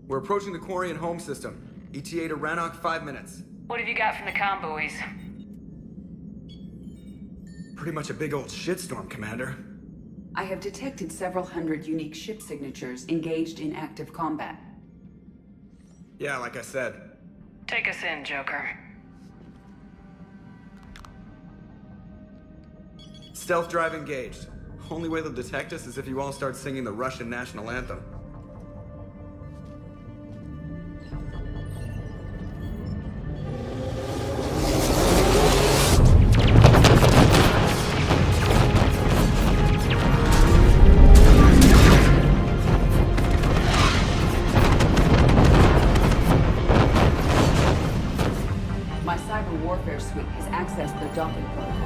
We're approaching the quarry and home system. ETA to Rannoch, 5 minutes. What have you got from the comm buoys? Pretty much a big old shitstorm, Commander. I have detected several hundred unique ship signatures engaged in active combat. Yeah, like I said. Take us in, Joker. Stealth drive engaged. Only way they'll detect us is if you all start singing the Russian national anthem. My cyber warfare suite has accessed the docking protocols.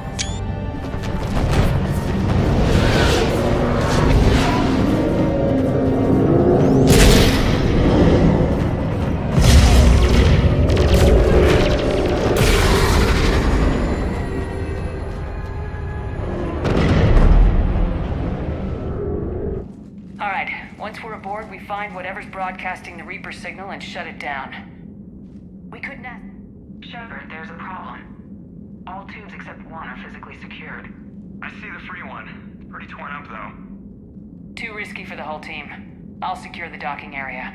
Alright, once we're aboard, we find whatever's broadcasting the Reaper signal and shut it down. We couldn't ask... Shepard, there's a problem. All tubes except one are physically secured. I see the free one. Pretty torn up, though. Too risky for the whole team. I'll secure the docking area.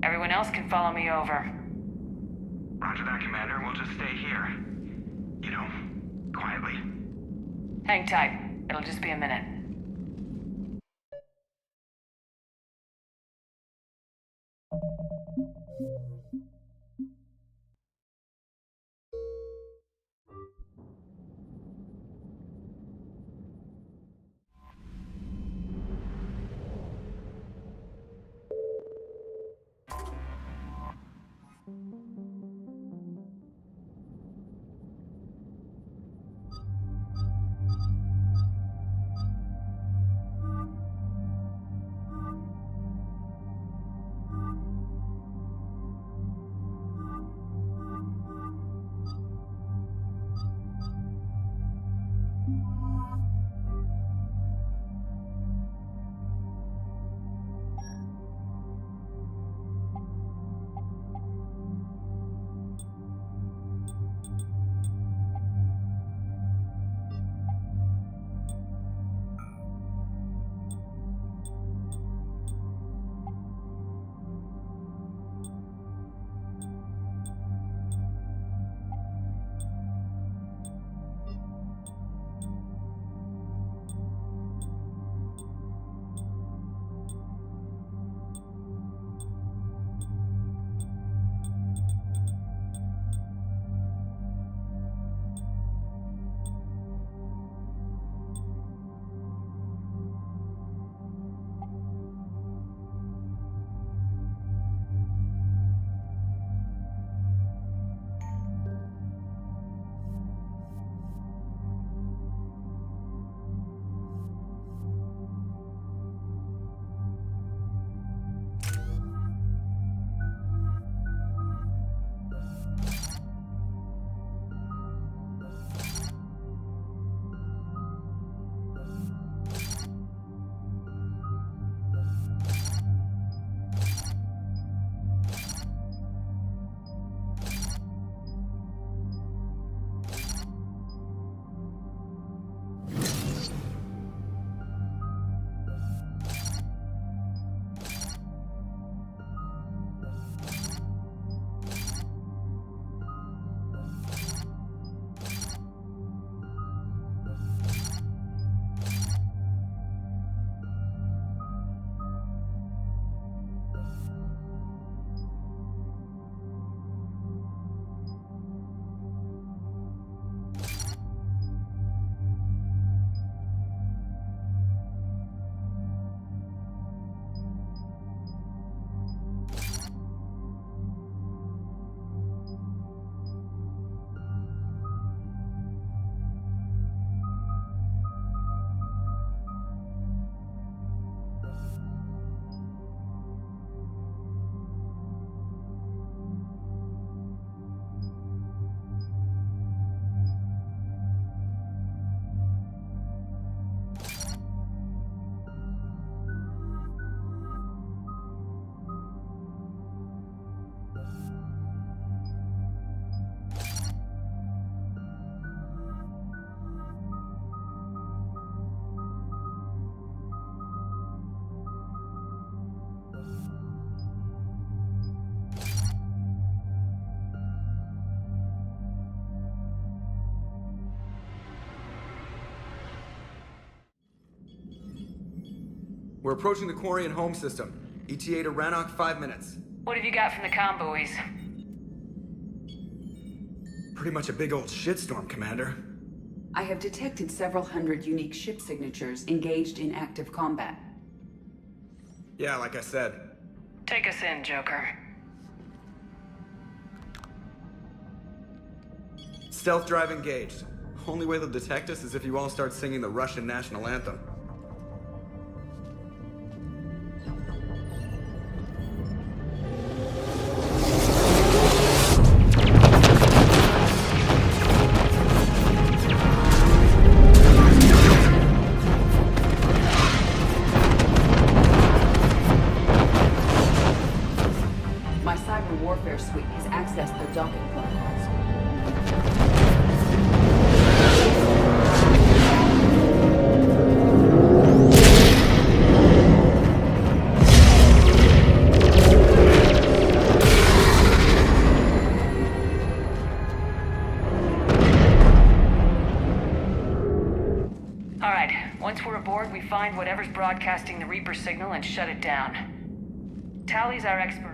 Everyone else can follow me over. Roger that, Commander. We'll just stay here. You know, quietly. Hang tight. It'll just be a minute. We're approaching the quarry and home system. ETA to Rannoch, 5 minutes. What have you got from the comm buoys? Pretty much a big old shitstorm, Commander. I have detected several hundred unique ship signatures engaged in active combat. Yeah, like I said. Take us in, Joker. Stealth drive engaged. Only way they'll detect us is if you all start singing the Russian national anthem. My cyber warfare suite has accessed their docking protocols. Alright, once we're aboard, we find whatever's broadcasting the Reaper signal and shut it down. Tally's our expert.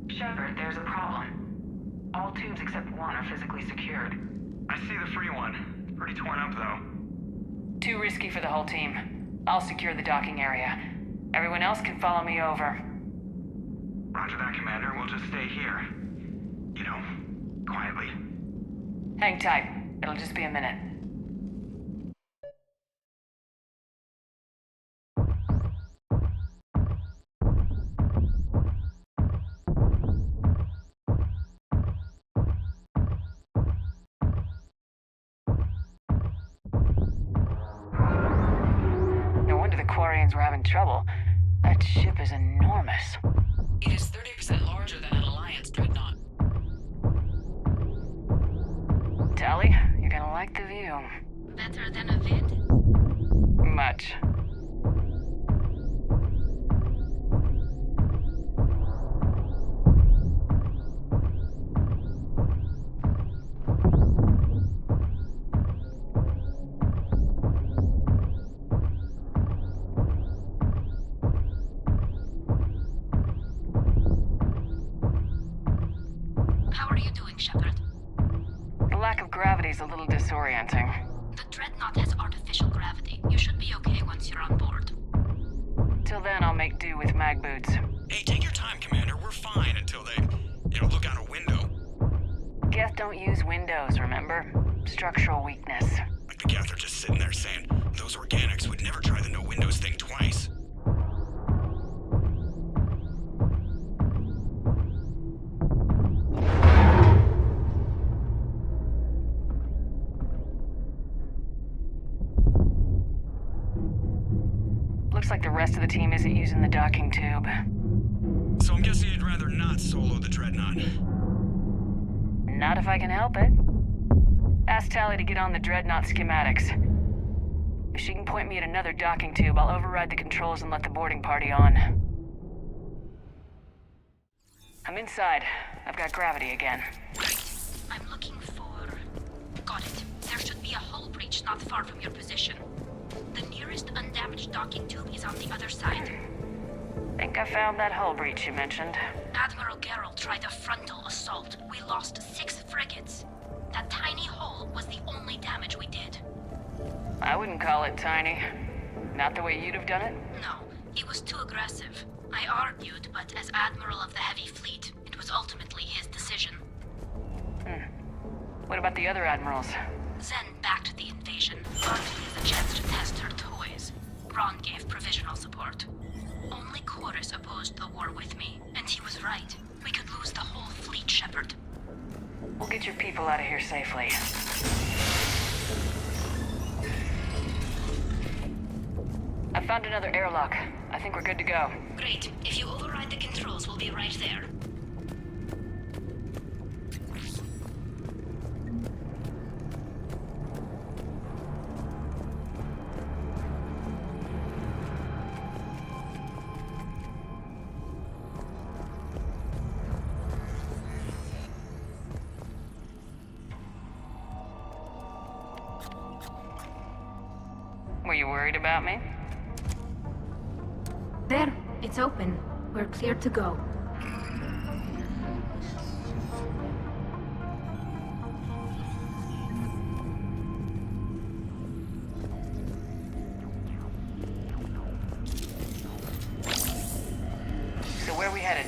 Shepard, there's a problem. All tubes except one are physically secured. I see the free one. It's pretty torn up, though. Too risky for the whole team. I'll secure the docking area. Everyone else can follow me over. Roger that, Commander. We'll just stay here. You know, quietly. Hang tight. It'll just be a minute. No wonder the Quarians were having trouble. That ship is enormous. It is 30% larger than an Alliance dreadnought. Tally, you're gonna like the view. Better than a vid? Much. How are you doing, Shepard? The lack of gravity's a little disorienting. The dreadnought has artificial gravity. You should be okay once you're on board. Till then, I'll make do with mag boots. Hey, take your time, Commander. We're fine until they, look out a window. Geth don't use windows, remember? Structural weakness. Like the Geth are just sitting there saying, those organics would never try the no windows thing twice. Looks like the rest of the team isn't using the docking tube. So I'm guessing you'd rather not solo the Dreadnought. Not if I can help it. Ask Tally to get on the Dreadnought schematics. If she can point me at another docking tube, I'll override the controls and let the boarding party on. I'm inside. I've got gravity again. Right. I'm looking for... Got it. There should be a hull breach not far from your position. The nearest undamaged docking tube is on the other side. Think I found that hull breach you mentioned. Admiral Geralt tried a frontal assault. We lost 6 frigates. That tiny hole was the only damage we did. I wouldn't call it tiny. Not the way you'd have done it? No, it was too aggressive. I argued, but as Admiral of the Heavy Fleet, it was ultimately his decision. What about the other admirals? Zen backed the invasion, largely as a chance to test her toys. Ron gave provisional support. Only Chorus opposed the war with me, and he was right. We could lose the whole fleet, Shepard. We'll get your people out of here safely. I found another airlock. I think we're good to go. Great. If you override the controls, we'll be right there. Were you worried about me? There, it's open. We're clear to go. So where are we headed?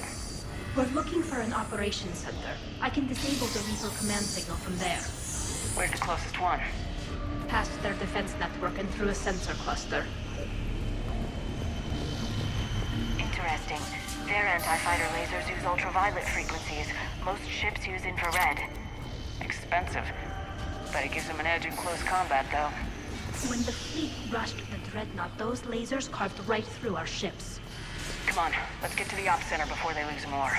We're looking for an operations center. I can disable the Reaper command signal from there. Where's the closest one? Past their defense network and through a sensor cluster. Interesting. Their anti-fighter lasers use ultraviolet frequencies. Most ships use infrared. Expensive. But it gives them an edge in close combat, though. When the fleet rushed the Dreadnought, those lasers carved right through our ships. Come on, let's get to the ops center before they lose more.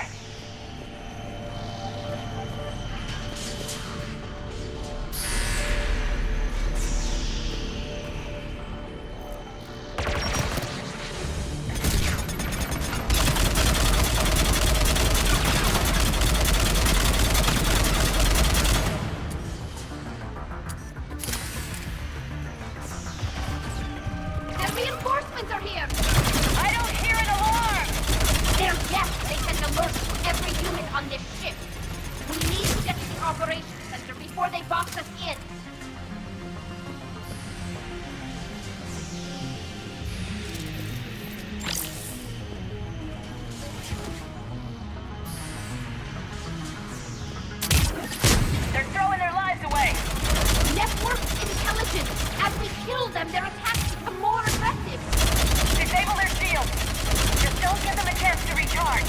The reinforcements are here! I don't hear an alarm! They're yes! They sent alerts to every unit on this ship. We need to get to the operations center before they box us in. They're throwing their lives away! Network intelligence! As we kill them, their attacks become more effective! Disable their shields! Just don't give them a chance to recharge!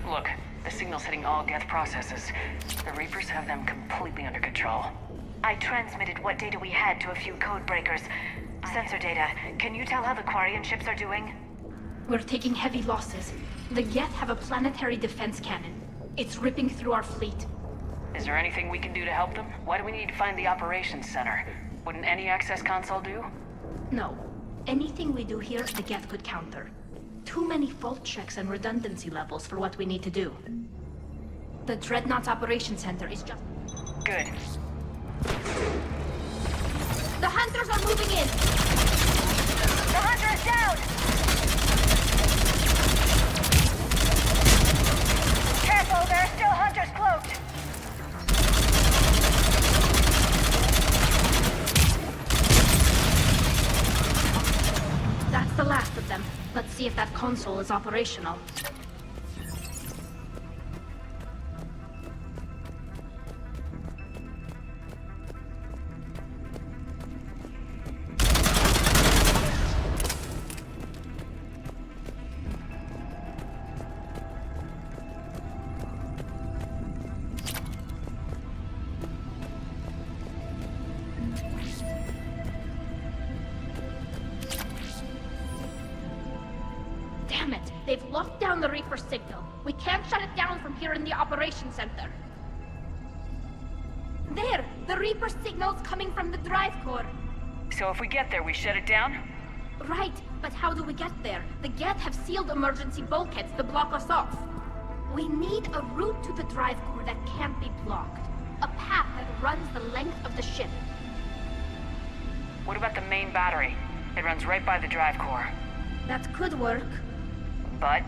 Look, the signal's hitting all Geth processes. The Reapers have them completely under control. I transmitted what data we had to a few code breakers. Sensor data. Can you tell how the Quarian ships are doing? We're taking heavy losses. The Geth have a planetary defense cannon. It's ripping through our fleet. Is there anything we can do to help them? Why do we need to find the operations center? Wouldn't any access console do? No. Anything we do here, the Geth could counter. Too many fault checks and redundancy levels for what we need to do. The Dreadnought's operations center is just... Good. The Hunters are moving in! The Hunter is down! Careful, there are still Hunters cloaked! That's the last of them. Let's see if that console is operational. Damn it! They've locked down the Reaper signal. We can't shut it down from here in the operations center. There! The Reaper signal's coming from the drive core. So if we get there, we shut it down? Right, but how do we get there? The Geth have sealed emergency bulkheads to block us off. We need a route to the drive core that can't be blocked. A path that runs the length of the ship. What about the main battery? It runs right by the drive core. That could work. But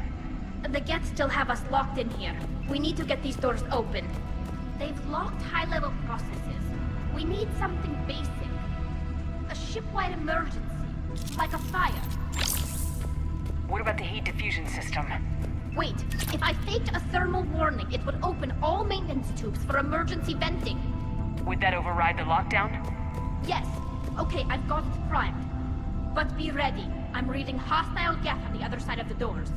The Geth still have us locked in here. We need to get these doors open. They've locked high-level processes. We need something basic. A ship-wide emergency. Like a fire. what about the heat diffusion system? Wait, if I faked a thermal warning, it would open all maintenance tubes for emergency venting. Would that override the lockdown? Yes. Okay, I've got it primed. But be ready. I'm reading hostile Geth on the other side of the doors.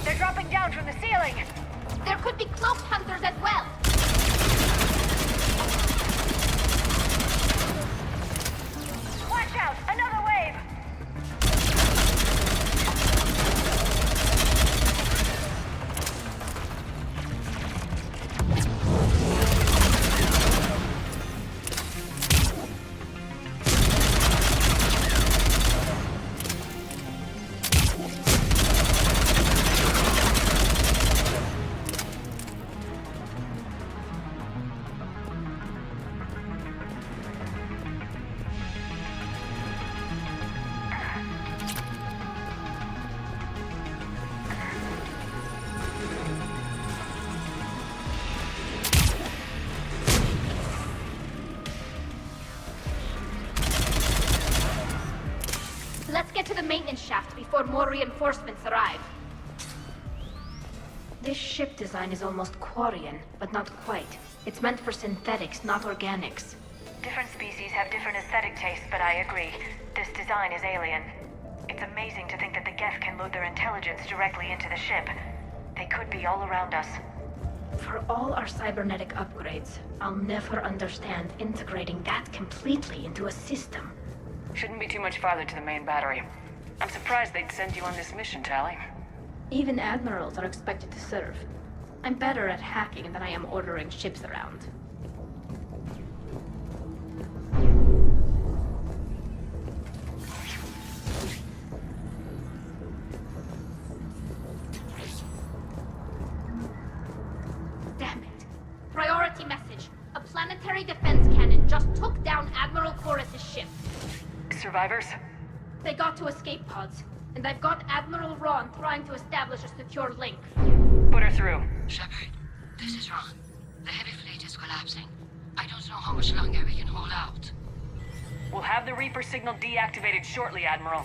They're dropping down from the ceiling! ceiling! There could be cloaked hunters as well! Watch out! Another wave! Let's get to the maintenance shaft before more reinforcements arrive. This ship design is almost Quarian, but not quite. It's meant for synthetics, not organics. Different species have different aesthetic tastes, but I agree. This design is alien. It's amazing to think that the Geth can load their intelligence directly into the ship. They could be all around us. For all our cybernetic upgrades, I'll never understand integrating that completely into a system. Shouldn't be too much farther to the main battery. I'm surprised they'd send you on this mission, Tally. Even admirals are expected to serve. I'm better at hacking than I am ordering ships around. Damn it. Priority message. A planetary defense cannon just took down Admiral Chorus's ship. Survivors? They got to escape pods, and I've got Admiral Ron trying to establish a secure link. Put her through. Shepard, this is Ron. The heavy fleet is collapsing. I don't know how much longer we can hold out. We'll have the Reaper signal deactivated shortly, Admiral.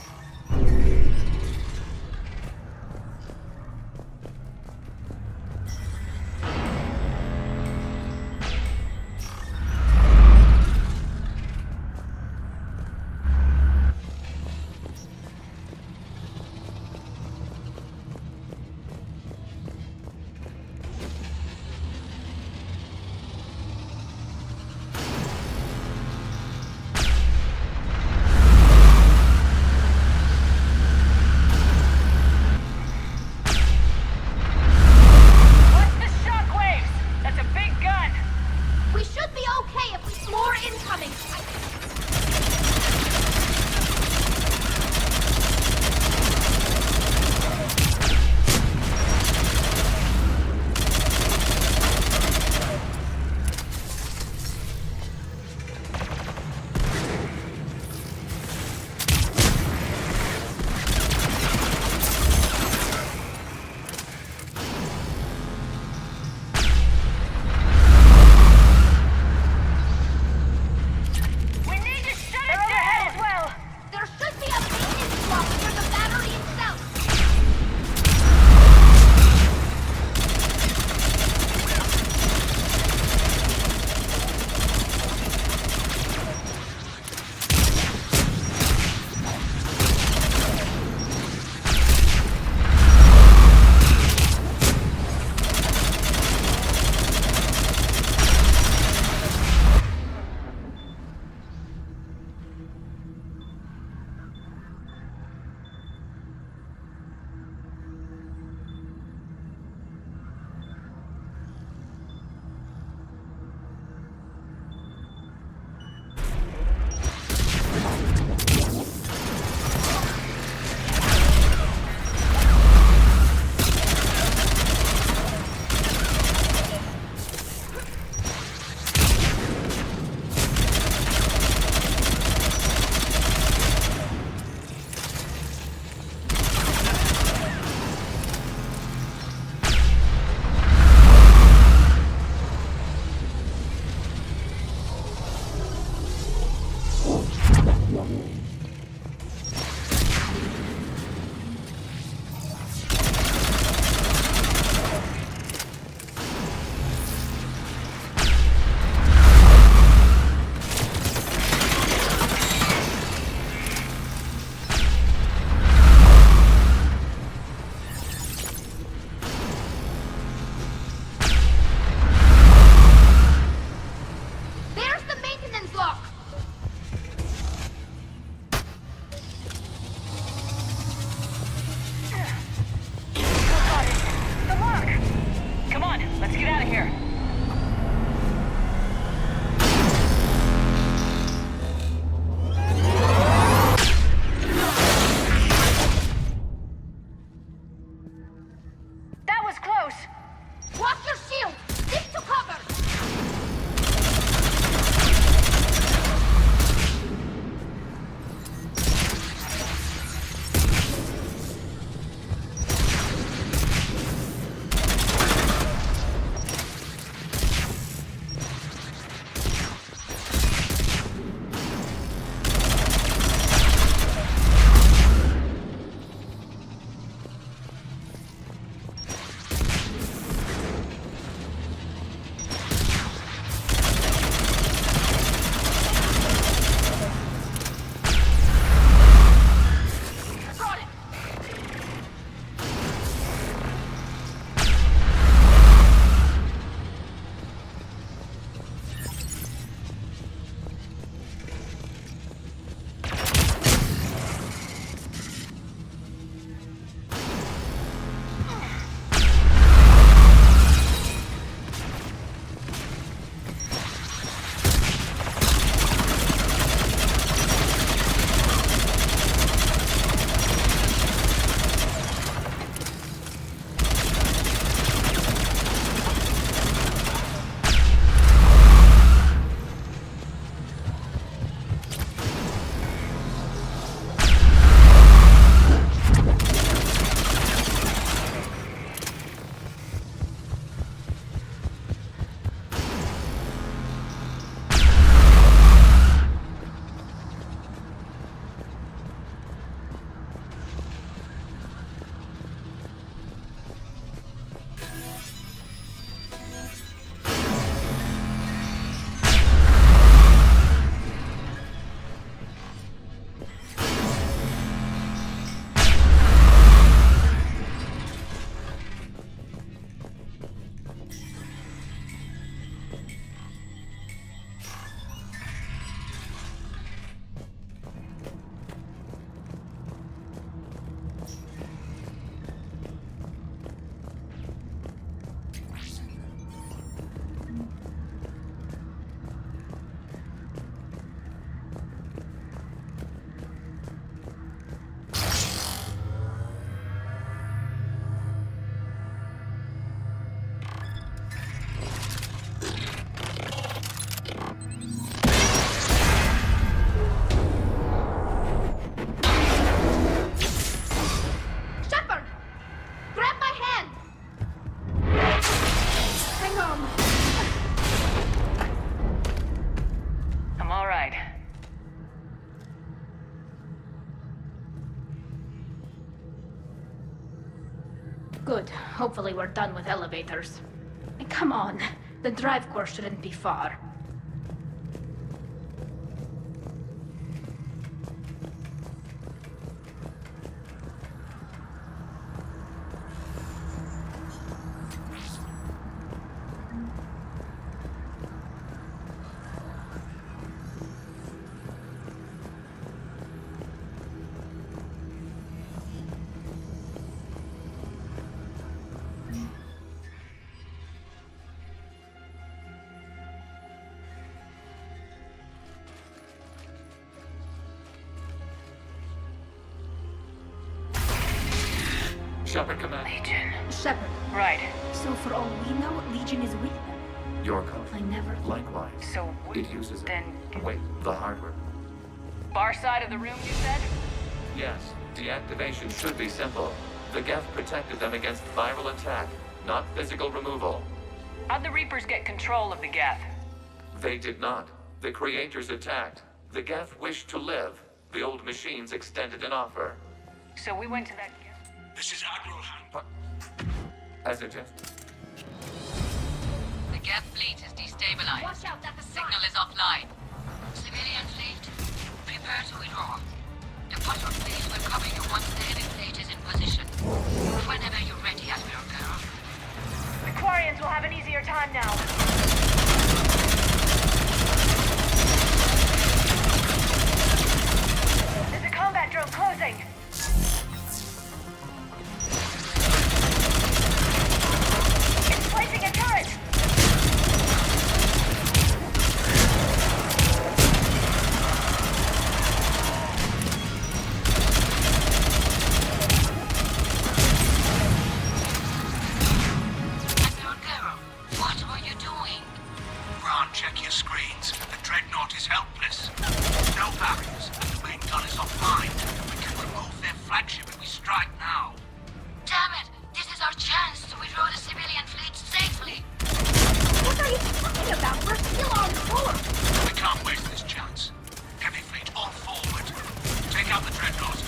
here. That was close! Watch your shield! Stick to cover! Good. Hopefully we're done with elevators. And come on, the drive course shouldn't be far. Shepard Command. Legion. Shepard, Right. so for all we know, Legion is with them. Your code. I never... Likewise. So It uses it. then Wait, the hardware. far side of the room, you said? Yes, deactivation should be simple. The Geth protected them against viral attack, not physical removal. How'd the Reapers get control of the Geth? They did not. The creators attacked. The Geth wished to live. The old machines extended an offer. So we went to that... This is Admiral Han. As a jest. The Geth fleet is destabilized. Watch out, that's a sign. Signal is offline. Civilian fleet, prepare to withdraw. The puzzle fleet will cover you once the heavy fleet is in position. Whenever you're ready, Admiral Girl. The Quarians will have an easier time now. There's a combat drone closing. It's placing a turret. screens. The Dreadnought is helpless. No barriers, and the main gun is offline. We can remove their flagship if we strike now. Damn it! This is our chance to withdraw the civilian fleet safely. What are you talking about? We're still on board. We can't waste this chance. Heavy fleet all forward. Take out the Dreadnought.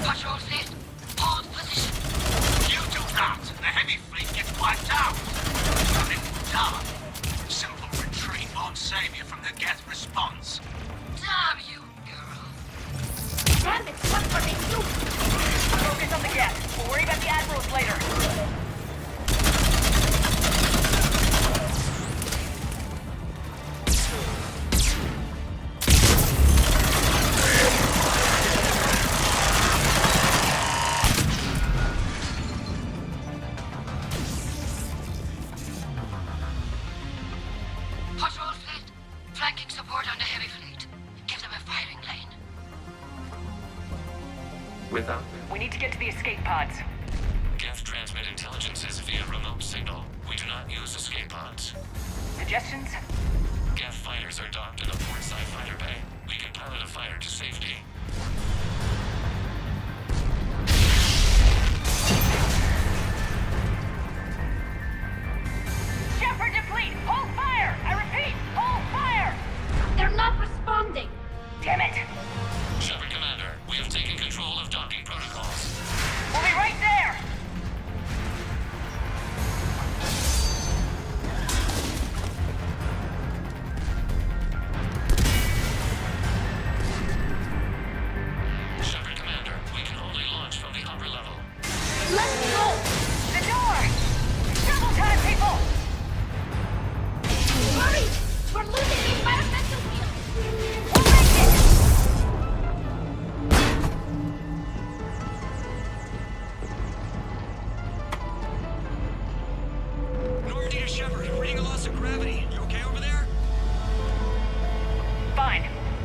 Patrol fleet, hold position. You do that, the heavy fleet gets wiped out. And then done. Simple retreat won't save you from the Geth response. Damn you, girl. Damn it, what are they doing? Focus on the gas. We'll worry about the admirals later. Patrol fleet, flanking support on the heavy fleet. Give them a firing lane. Without We need to get to the escape pods. Geth transmit intelligences via remote signal. We do not use escape pods. Suggestions? Geth fighters are docked in a portside fighter bay. We can pilot a fighter to safety. Shepard deplete! Hold fire! I repeat, hold fire! They're not responding. Damn it! Shepard Commander, we have taken control of docking protocols. We'll be right there! Shepard Commander, we can only launch from the upper level. Let's go. The door! Double time, people! Hurry! We're losing the environmental field. We'll make it! Normandy to Shepard, reading a loss of gravity. You okay over there? Fine.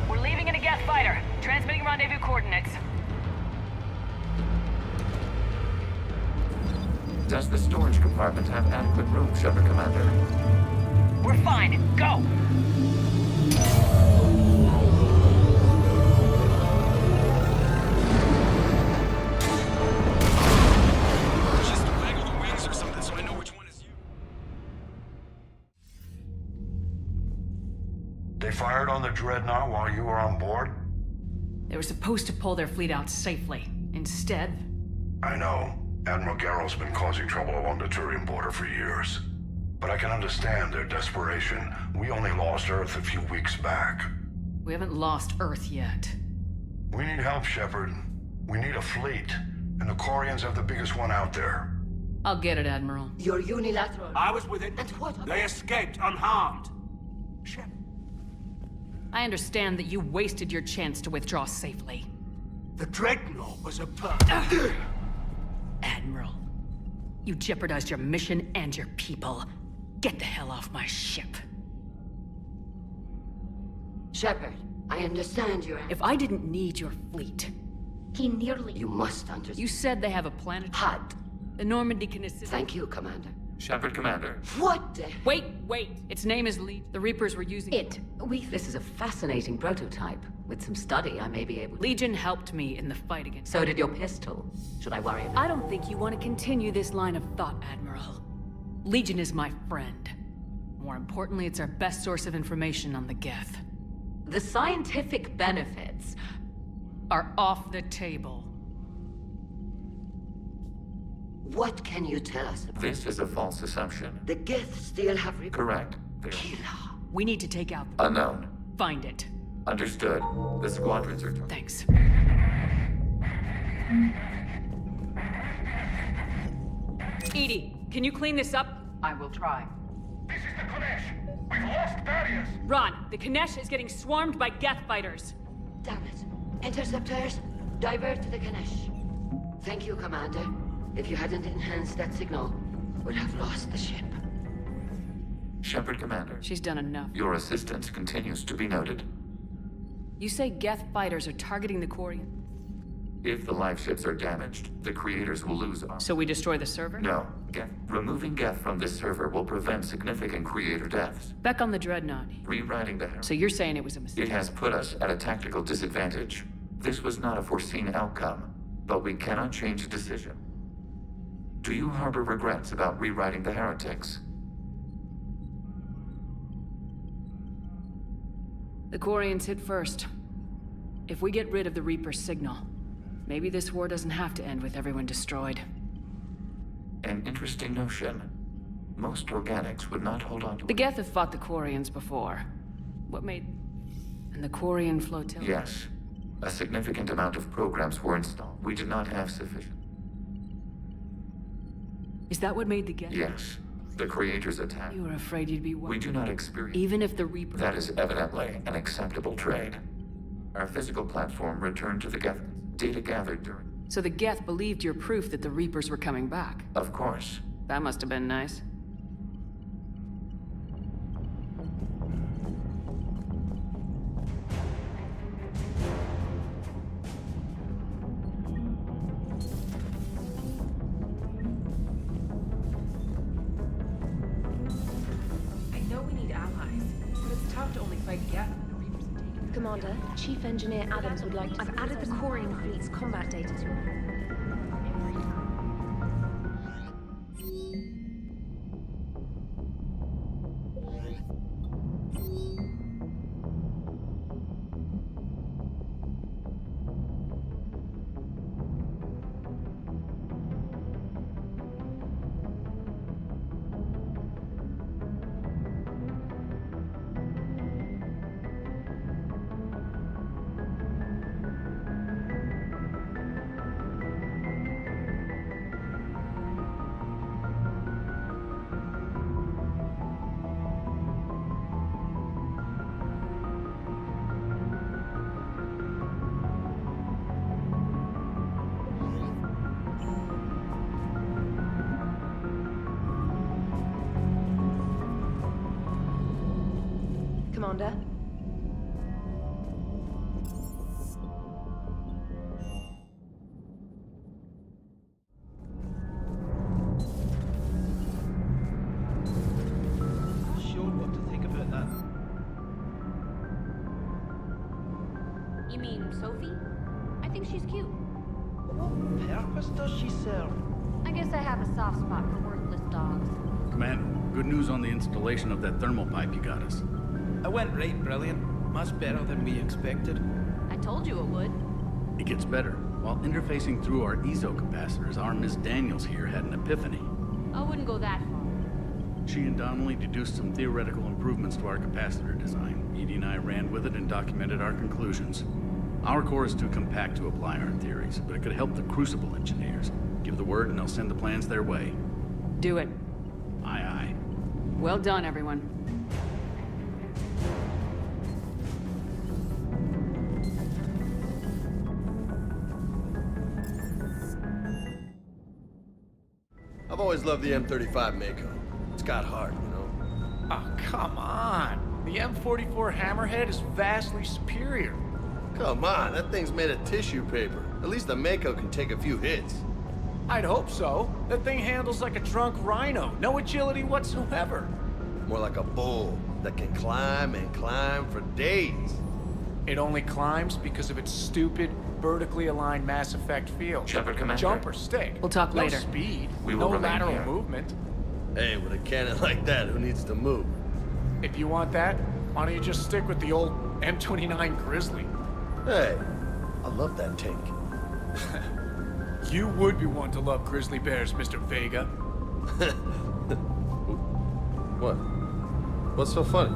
We're leaving in a Geth fighter. Transmitting rendezvous coordinates. Does the storage compartment have adequate room, Shepard Commander? We're fine. Go! Just waggle the wings or something so I know which one is you. They fired on the Dreadnought while you were on board? They were supposed to pull their fleet out safely. Instead, I know. Admiral Garrow's been causing trouble along the Turian border for years. But I can understand their desperation. We only lost Earth a few weeks back. we haven't lost Earth yet. We need help, Shepard. We need a fleet. And the Corians have the biggest one out there. I'll get it, Admiral. You're unilateral. I was with it. And what? They escaped unharmed. Shepard. I understand that you wasted your chance to withdraw safely. The Dreadnought was a Admiral, you jeopardized your mission and your people. Get the hell off my ship. Shepard, I understand your... If I didn't need your fleet... He nearly... You must understand. You said they have a planet... Had. The Normandy can assist... Thank you, Commander. Shepard Commander. What the... Wait! Its name is Lead. The Reapers were using... This is a fascinating prototype. With some study, I may be able to... Legion helped me in the fight against... So did your pistol. Should I worry about... I don't think you want to continue this line of thought, Admiral. Legion is my friend. More importantly, it's our best source of information on the Geth. The scientific benefits are off the table. What can you tell us about... This is a false assumption. The Geth still have... Correct. Killer. We need to take out... Unknown. Find it. Understood. The squadrons are... Thanks. Edie, can you clean this up? I will try. This is the Konesh. We've lost barriers. Ron, the Kanesh is getting swarmed by Geth fighters. Damn it. Interceptors, divert to the Ganesh. Thank you, Commander. If you hadn't enhanced that signal, we'd have lost the ship. Shepard Commander. She's done enough. Your assistance continues to be noted. You say Geth fighters are targeting the Corian? If the life ships are damaged, the creators will lose our... So we destroy the server? No. Removing Geth from this server will prevent significant creator deaths. Back on the Dreadnought. Rewriting the... So you're saying it was a It mistake? has put us at a tactical disadvantage. This was not a foreseen outcome, but we cannot change the decision. Do you harbor regrets about rewriting the heretics? The Quarians hit first. If we get rid of the Reaper's signal, maybe this war doesn't have to end with everyone destroyed. An interesting notion. Most organics would not hold on to The Geth have fought the Quarians before. What made... And the Quarian flotilla? Yes. A significant amount of programs were installed. We did not have sufficient. Is that what made the Geth? Yes. The creators attacked. You were afraid you'd be We do not experience... Even if the Reaper... That is evidently an acceptable trade. Our physical platform returned to the Geth. Data gathered during... So the Geth believed your proof that the Reapers were coming back? Of course. That must have been nice. I know we need allies, but it's tough to only fight Geth when the Reapers have taken... Commander, Chief Engineer Adams would like to... I've added the Quarian fleet's combat data to your... Commander? Sure what to think about that. You mean Sophie? I think she's cute. What purpose does she serve? I guess I have a soft spot for worthless dogs. Commander, good news on the installation of that thermal pipe you got us. It went right brilliant. Much better than we expected. I told you it would. It gets better. While interfacing through our ESO capacitors, our Miss Daniels here had an epiphany. I wouldn't go that far. She and Donnelly deduced some theoretical improvements to our capacitor design. Edie and I ran with it and documented our conclusions. Our core is too compact to apply our theories, but it could help the Crucible engineers. Give the word and they'll send the plans their way. Do it. Aye, aye. Well done, everyone. I've always loved the M35 Mako. It's got heart, you know? Oh, come on. The M44 Hammerhead is vastly superior. Come on, that thing's made of tissue paper. At least the Mako can take a few hits. I'd hope so. That thing handles like a drunk rhino. No agility whatsoever. More like a bull that can climb and climb for days. It only climbs because of its stupid, vertically aligned Mass Effect field. Shepard, Commander. Jump or stick. We'll talk later. No speed. We will no remain lateral here. movement. Hey, with a cannon like that, who needs to move? If you want that, why don't you just stick with the old M29 Grizzly? Hey, I love that tank. You would be one to love grizzly bears, Mr. Vega. What? What's so funny?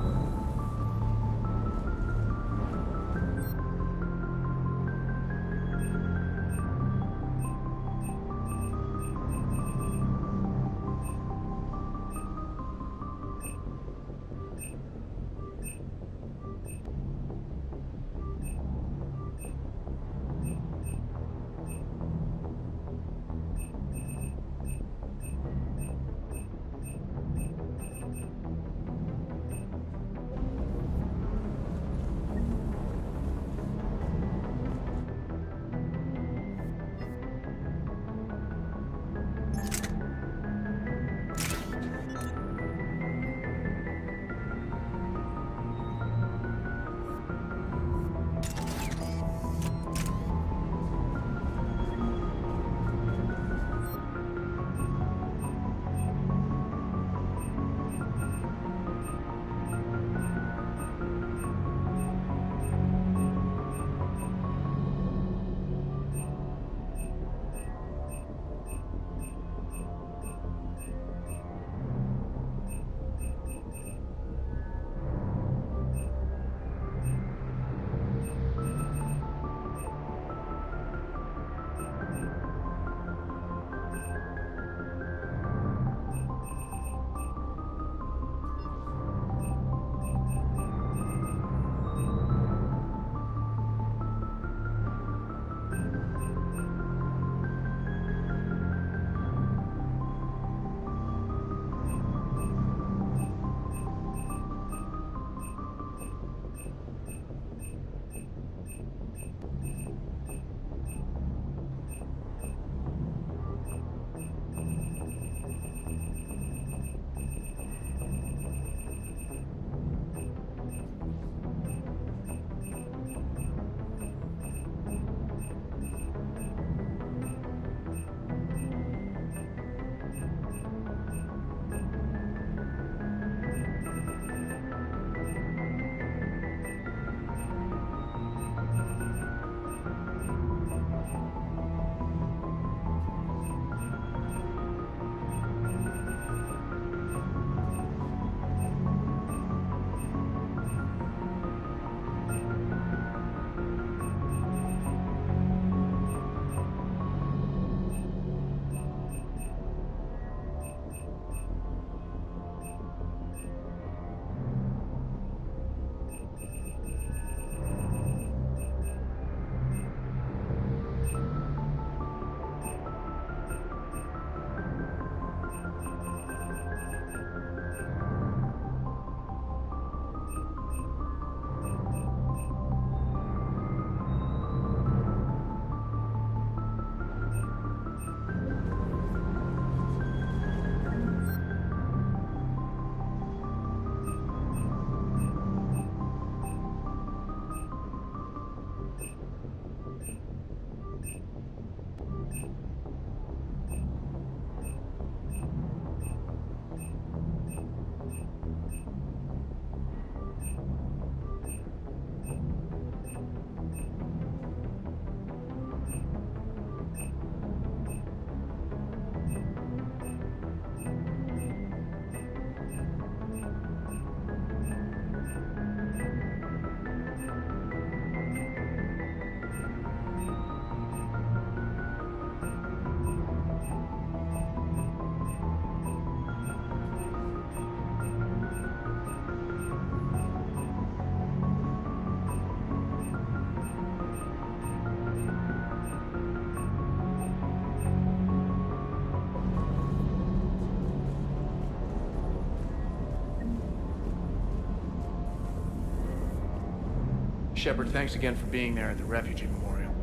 Shepard, thanks again for being there at the refugee memorial.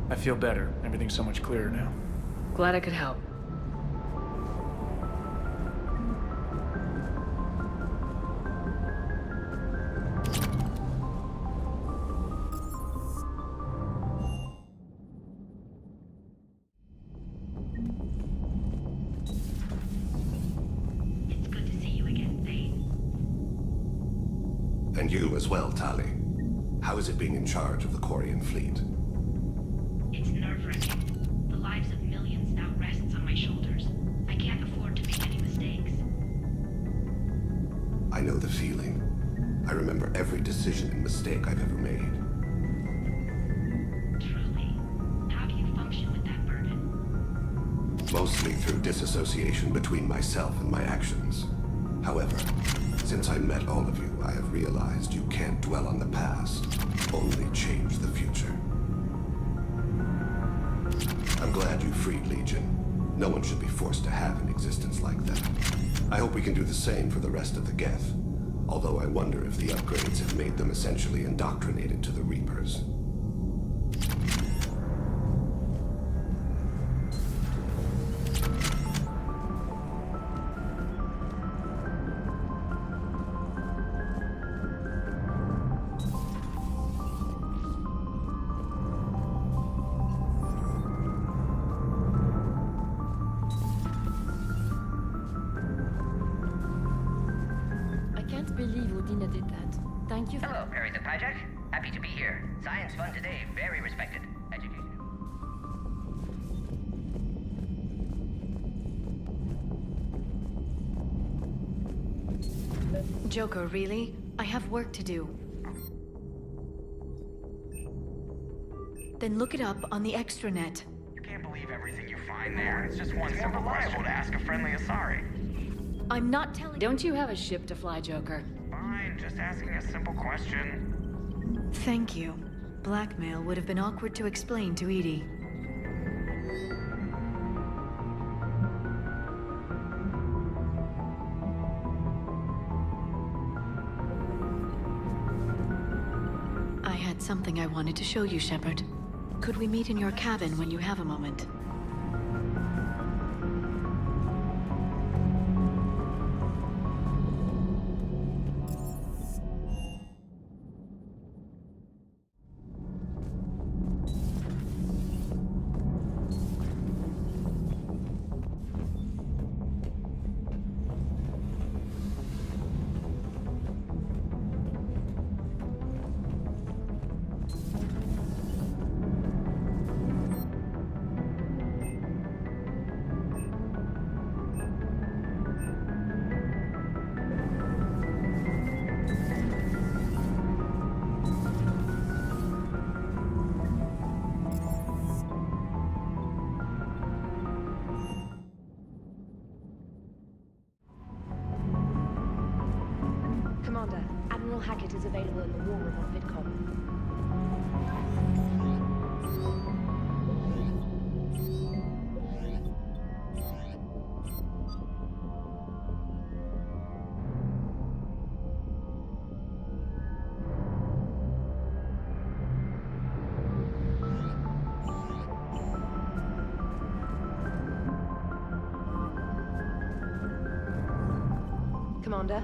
I feel better. Everything's so much clearer now. Glad I could help. It's good to see you again, Thane. And you as well, Tali. How is it being in charge of the Quarian fleet? It's nerve-wracking. The lives of millions now rests on my shoulders. I can't afford to make any mistakes. I know the feeling. I remember every decision and mistake I've ever made. Truly. How do you function with that burden? Mostly through disassociation between myself and my actions. However, since I met all of you, I have realized you can't dwell on the past, only change the future. I'm glad you freed Legion. No one should be forced to have an existence like that. I hope we can do the same for the rest of the Geth, although I wonder if the upgrades have made them essentially indoctrinated to the Reapers. I can't believe Odina did that. Thank you for... Hello, Perry the Pajak. Happy to be here. Science fun today, very respected. Education. Joker, really? I have work to do. Then look it up on the extranet. You can't believe everything you find there. It's just one simple question to ask a friendly Asari. I'm not telling... Don't you have a ship to fly, Joker? Fine, just asking a simple question. Thank you. Blackmail would have been awkward to explain to Edie. I had something I wanted to show you, Shepard. Could we meet in your cabin when you have a moment? Commander, Admiral Hackett is available in the war room on VidCom. Commander?